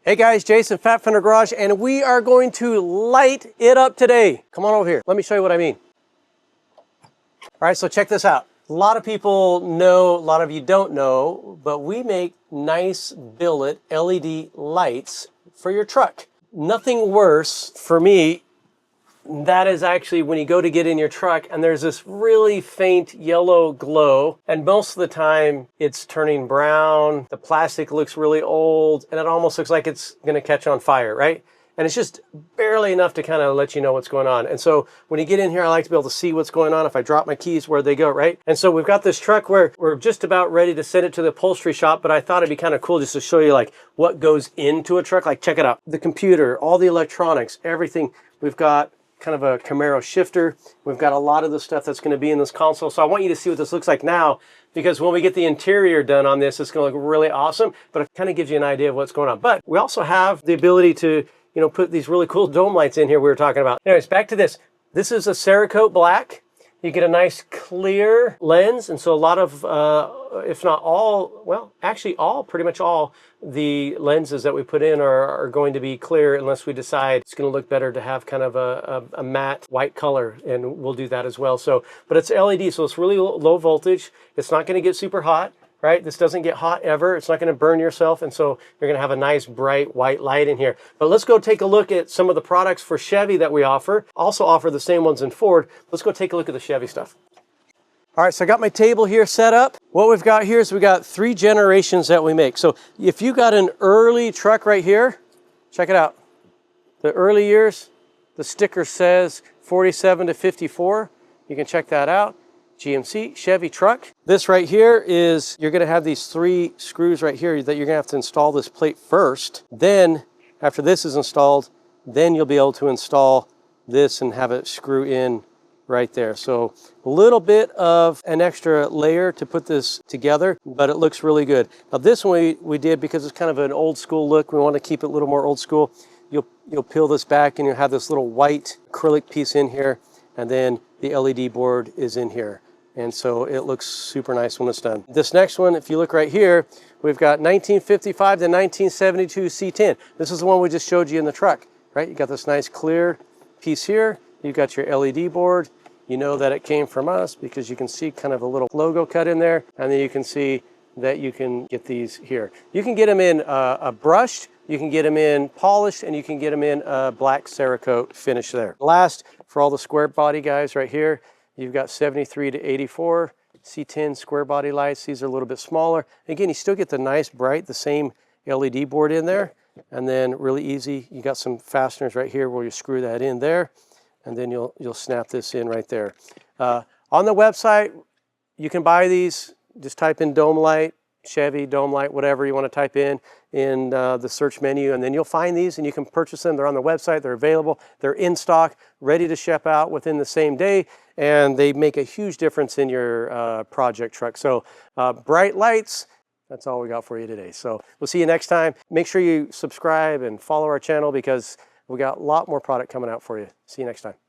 Hey guys, Jason, Fat Fender Garage, and we are going to light it up today. Come on over here. Let me show you what I mean. All right, so check this out. A lot of people know, a lot of you don't know, but we make nice billet LED lights for your truck. Nothing worse for me. That is actually when you go to get in your truck and there's this really faint yellow glow, and most of the time it's turning brown, the plastic looks really old, and it almost looks like it's gonna catch on fire, right? And it's just barely enough to kind of let you know what's going on. And so when you get in here, I like to be able to see what's going on. If I drop my keys, where they go, right? And so we've got this truck where we're just about ready to send it to the upholstery shop, but I thought it'd be kind of cool just to show you like what goes into a truck. Like check it out, the computer, all the electronics, everything. We've got kind of a Camaro shifter. We've got a lot of the stuff that's going to be in this console. So I want you to see what this looks like now, because when we get the interior done on this, it's going to look really awesome, but it kind of gives you an idea of what's going on. But we also have the ability to, you know, put these really cool dome lights in here we were talking about. Anyways, back to this. This is a Cerakote black. You get a nice clear lens, and so a lot of, if not all, well, actually pretty much all the lenses that we put in are going to be clear, unless we decide it's going to look better to have kind of a matte white color, and we'll do that as well. So, but it's LED, so it's really low voltage. It's not going to get super hot, right? This doesn't get hot ever. It's not going to burn yourself, and so you're going to have a nice bright white light in here. But let's go take a look at some of the products for Chevy that we offer. Also offer the same ones in Ford. Let's go take a look at the Chevy stuff. All right, so I got my table here set up. What we've got here is we got 3 generations that we make. So if you got an early truck right here, check it out. The early years, the sticker says 47 to 54. You can check that out. GMC, Chevy Truck. This right here is, you're gonna have these 3 screws right here that you're gonna have to install this plate first. Then, after this is installed, then you'll be able to install this and have it screw in right there. So a little bit of an extra layer to put this together, but it looks really good. Now this one we did because it's kind of an old school look. We want to keep it a little more old school. You'll peel this back and you'll have this little white acrylic piece in here, and then the LED board is in here. And so it looks super nice when it's done. This next one, if you look right here, we've got 1955 to 1972 C10. This is the one we just showed you in the truck, right? You got this nice clear piece here. You've got your LED board. You know that it came from us because you can see kind of a little logo cut in there, and then you can see that you can get these here. You can get them in a brushed, you can get them in polished, and you can get them in a black Cerakote finish there. Last, for all the square body guys right here, you've got 73 to 84 C10 square body lights. These are a little bit smaller. Again, you still get the nice bright, the same LED board in there, and then really easy. You got some fasteners right here where you screw that in there, and then you'll snap this in right there. On the website, you can buy these. Just type in Dome Light, Chevy Dome Light, whatever you want to type in the search menu, and then you'll find these and you can purchase them. They're on the website, they're available, they're in stock, ready to ship out within the same day, and they make a huge difference in your project truck. So bright lights, that's all we got for you today. So we'll see you next time. Make sure you subscribe and follow our channel, because we got a lot more product coming out for you. See you next time.